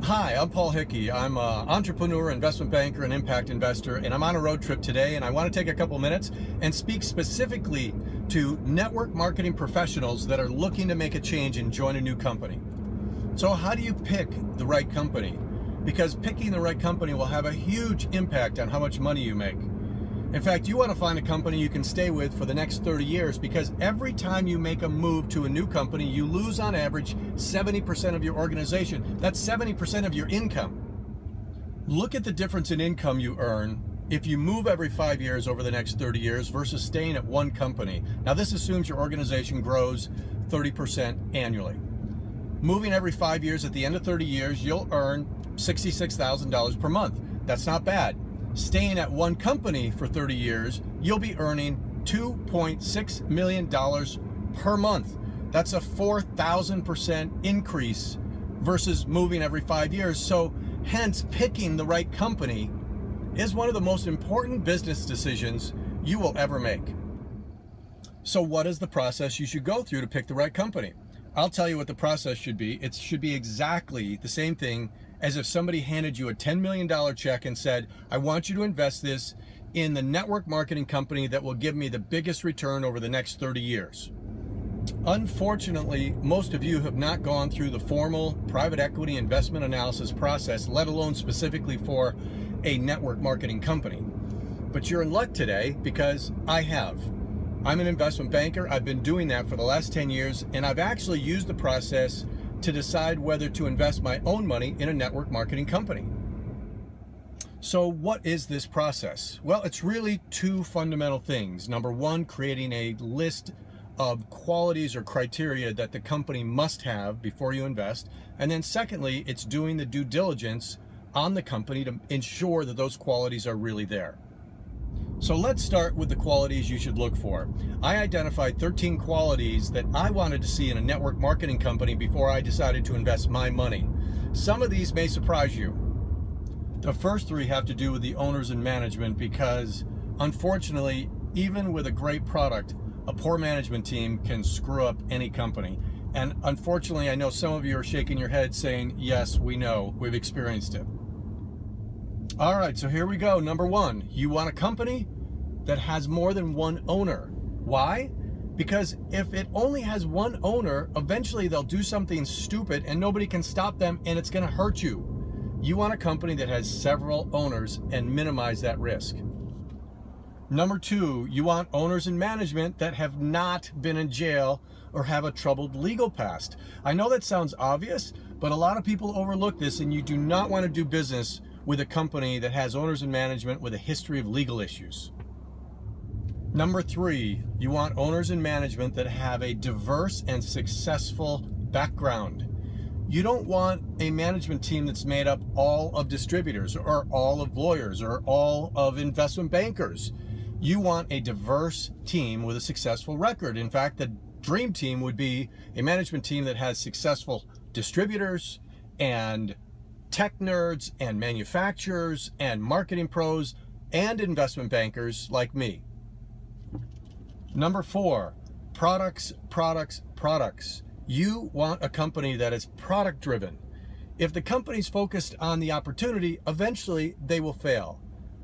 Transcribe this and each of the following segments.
Hi, I'm Paul Hickey. I'm an entrepreneur, investment banker, and impact investor, and I'm on a road trip today, and I want to take a couple minutes and speak specifically to network marketing professionals that are looking to make a change and join a new company. So how do you pick the right company? Because picking the right company will have a huge impact on how much money you make. In fact, you want to find a company you can stay with for the next 30 years because every time you make a move to a new company, you lose on average 70% of your organization. That's 70% of your income. Look at the difference in income you earn if you move every 5 years over the next 30 years versus staying at one company. Now, this assumes your organization grows 30% annually. Moving every 5 years, at the end of 30 years, you'll earn $66,000 per month. That's not bad. Staying at one company for 30 years, you'll be earning $2.6 million per month. That's a 4,000% increase versus moving every 5 years. So hence, picking the right company is one of the most important business decisions you will ever make. So what is the process you should go through to pick the right company? I'll tell you what the process should be. It should be exactly the same thing as if somebody handed you a $10 million check and said, I want you to invest this in the network marketing company that will give me the biggest return over the next 30 years. Unfortunately, most of you have not gone through the formal private equity investment analysis process, let alone specifically for a network marketing company. But you're in luck today because I have. I'm an investment banker. I've been doing that for the last 10 years, and I've actually used the process to decide whether to invest my own money in a network marketing company. So what is this process? Well, it's really two fundamental things. Number one, creating a list of qualities or criteria that the company must have before you invest. And then secondly, it's doing the due diligence on the company to ensure that those qualities are really there. So let's start with the qualities you should look for. I identified 13 qualities that I wanted to see in a network marketing company before I decided to invest my money. Some of these may surprise you. The first three have to do with the owners and management because, unfortunately, even with a great product, a poor management team can screw up any company. And unfortunately, I know some of you are shaking your head saying, yes, we know, we've experienced it. All right, so here we go. Number one, you want a company that has more than one owner. Why? Because if it only has one owner, eventually they'll do something stupid and nobody can stop them and it's gonna hurt you. You want a company that has several owners and minimize that risk. Number two, you want owners and management that have not been in jail or have a troubled legal past. I know that sounds obvious, but a lot of people overlook this, and you do not want to do business with a company that has owners and management with a history of legal issues. Number three, you want owners and management that have a diverse and successful background. You don't want a management team that's made up all of distributors or all of lawyers or all of investment bankers. You want a diverse team with a successful record. In fact, the dream team would be a management team that has successful distributors and tech nerds and manufacturers and marketing pros and investment bankers like me. Number four, products, products, products. You want a company that is product driven. If the company's focused on the opportunity, eventually they will fail.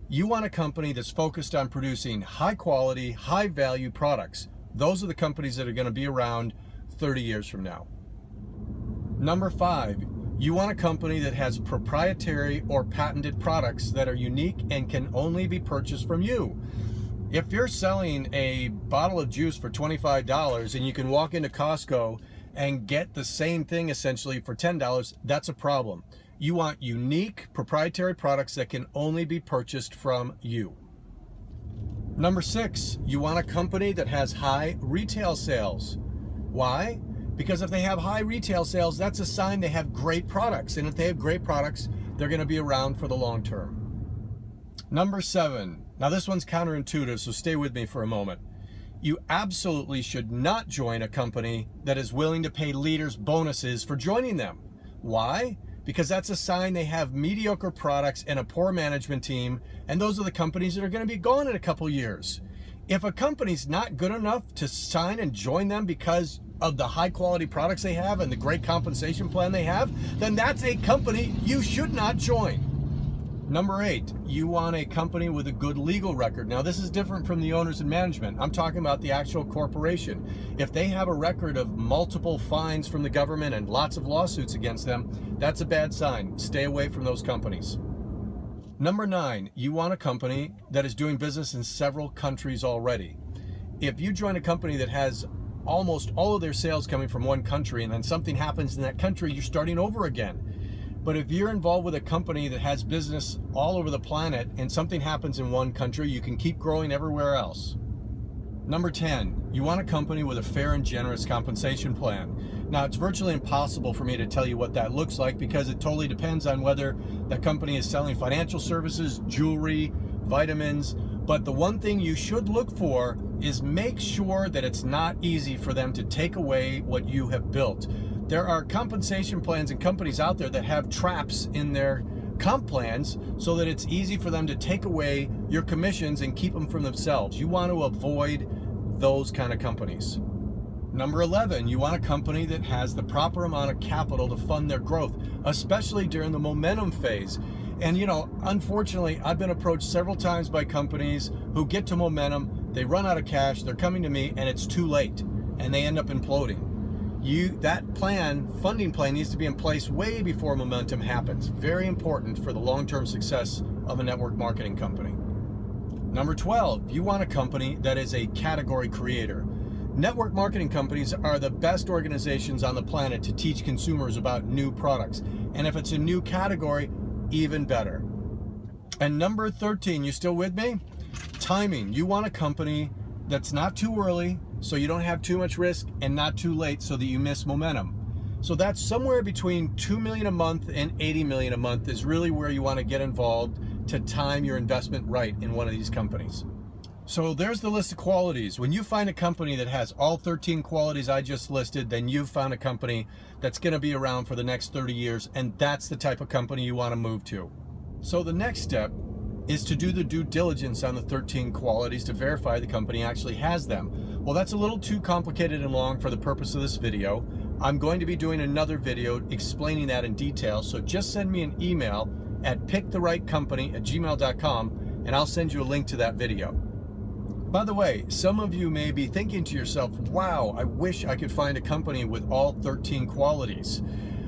You want a company that's focused on producing high quality, high value products. Those are the companies that are going to be around 30 years from now. Number five, you want a company that has proprietary or patented products that are unique and can only be purchased from you. If you're selling a bottle of juice for $25 and you can walk into Costco and get the same thing essentially for $10, that's a problem. You want unique proprietary products that can only be purchased from you. Number six, you want a company that has high retail sales. Why? Because if they have high retail sales, that's a sign they have great products. And if they have great products, they're going to be around for the long term. Number seven. Now this one's counterintuitive, so stay with me for a moment. You absolutely should not join a company that is willing to pay leaders bonuses for joining them. Why? Because that's a sign they have mediocre products and a poor management team, and those are the companies that are going to be gone in a couple years. If a company's not good enough to sign and join them because of the high quality products they have and the great compensation plan they have, then that's a company you should not join. Number 8, you want a company with a good legal record. Now, this is different from the owners and management. I'm talking about the actual corporation. If they have a record of multiple fines from the government and lots of lawsuits against them, that's a bad sign. Stay away from those companies. Number 9, you want a company that is doing business in several countries already. If you join a company that has almost all of their sales coming from one country and then something happens in that country, you're starting over again. But if you're involved with a company that has business all over the planet and something happens in one country, you can keep growing everywhere else. Number 10, you want a company with a fair and generous compensation plan. Now, it's virtually impossible for me to tell you what that looks like because it totally depends on whether that company is selling financial services, jewelry, vitamins. But the one thing you should look for is make sure that it's not easy for them to take away what you have built. There are compensation plans and companies out there that have traps in their comp plans so that it's easy for them to take away your commissions and keep them from themselves. You want to avoid those kind of companies. Number 11, you want a company that has the proper amount of capital to fund their growth, especially during the momentum phase. And unfortunately, I've been approached several times by companies who get to momentum, they run out of cash, they're coming to me, and it's too late, and they end up imploding. That funding plan needs to be in place way before momentum happens. Very important for the long-term success of a network marketing company. Number 12, you want a company that is a category creator. Network marketing companies are the best organizations on the planet to teach consumers about new products. And if it's a new category, even better. And number 13, you still with me? Timing. You want a company that's not too early, so you don't have too much risk, and not too late so that you miss momentum. So that's somewhere between $2 million a month and $80 million a month is really where you want to get involved to time your investment right in one of these companies. So there's the list of qualities. When you find a company that has all 13 qualities I just listed, then you've found a company that's going to be around for the next 30 years, and that's the type of company you want to move to. So the next step is to do the due diligence on the 13 qualities to verify the company actually has them. Well, that's a little too complicated and long for the purpose of this video. I'm going to be doing another video explaining that in detail, so just send me an email at picktherightcompany@gmail.com and I'll send you a link to that video. By the way, some of you may be thinking to yourself, wow, I wish I could find a company with all 13 qualities.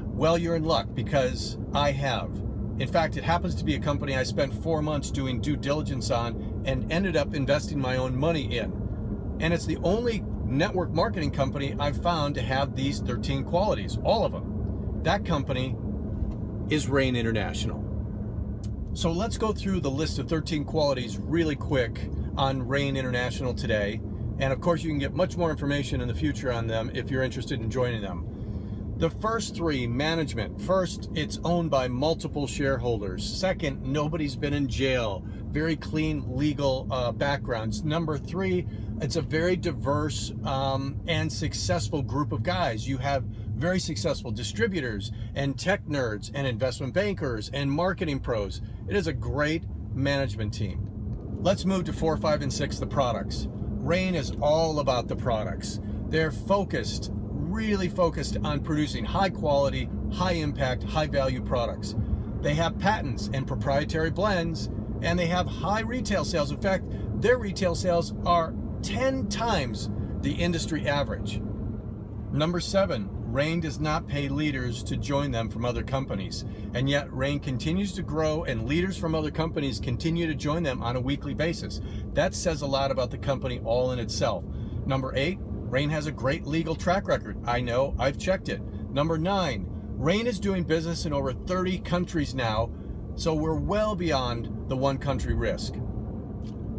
Well, you're in luck because I have. In fact, it happens to be a company I spent 4 months doing due diligence on and ended up investing my own money in. And it's the only network marketing company I've found to have these 13 qualities, all of them. That company is Rain International. So let's go through the list of 13 qualities really quick on Rain International today. And of course, you can get much more information in the future on them if you're interested in joining them. The first 3, management. First, it's owned by multiple shareholders. Second, nobody's been in jail. Very clean legal backgrounds. Number 3, it's a very diverse and successful group of guys. You have very successful distributors and tech nerds and investment bankers and marketing pros. It is a great management team. Let's move to 4, 5, and 6, the products. Rain is all about the products. They're focused, really focused on producing high quality, high impact, high value products. They have patents and proprietary blends, and they have high retail sales. In fact, their retail sales are 10 times the industry average. Number 7, Rain does not pay leaders to join them from other companies, and yet Rain continues to grow and leaders from other companies continue to join them on a weekly basis. That says a lot about the company all in itself. Number 8, Rain has a great legal track record. I know, I've checked it. Number 9, Rain is doing business in over 30 countries now, so we're well beyond the one country risk.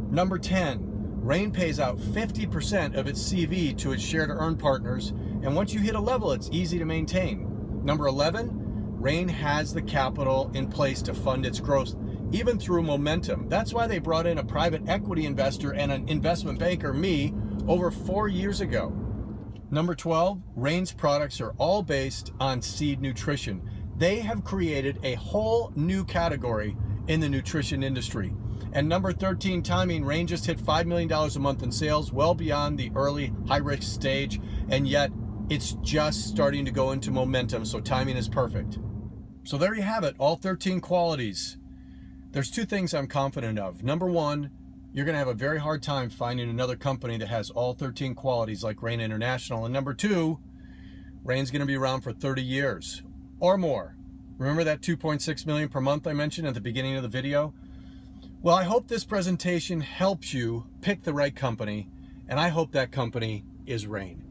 Number 10, Rain pays out 50% of its CV to its share to earn partners, and once you hit a level, it's easy to maintain. Number 11, Rain has the capital in place to fund its growth, even through momentum. That's why they brought in a private equity investor and an investment banker, me, over 4 years ago. Number 12, Rain's products are all based on seed nutrition. They have created a whole new category in the nutrition industry. And number 13, timing. Rain just hit $5 million a month in sales, well beyond the early high-risk stage, and yet It's just starting to go into momentum, so timing is perfect. So there you have it, all 13 qualities. There's two things I'm confident of. Number one, you're going to have a very hard time finding another company that has all 13 qualities like Rain International. And number two, Rain's going to be around for 30 years or more. Remember that 2.6 million per month I mentioned at the beginning of the video? Well, I hope this presentation helps you pick the right company, and I hope that company is Rain.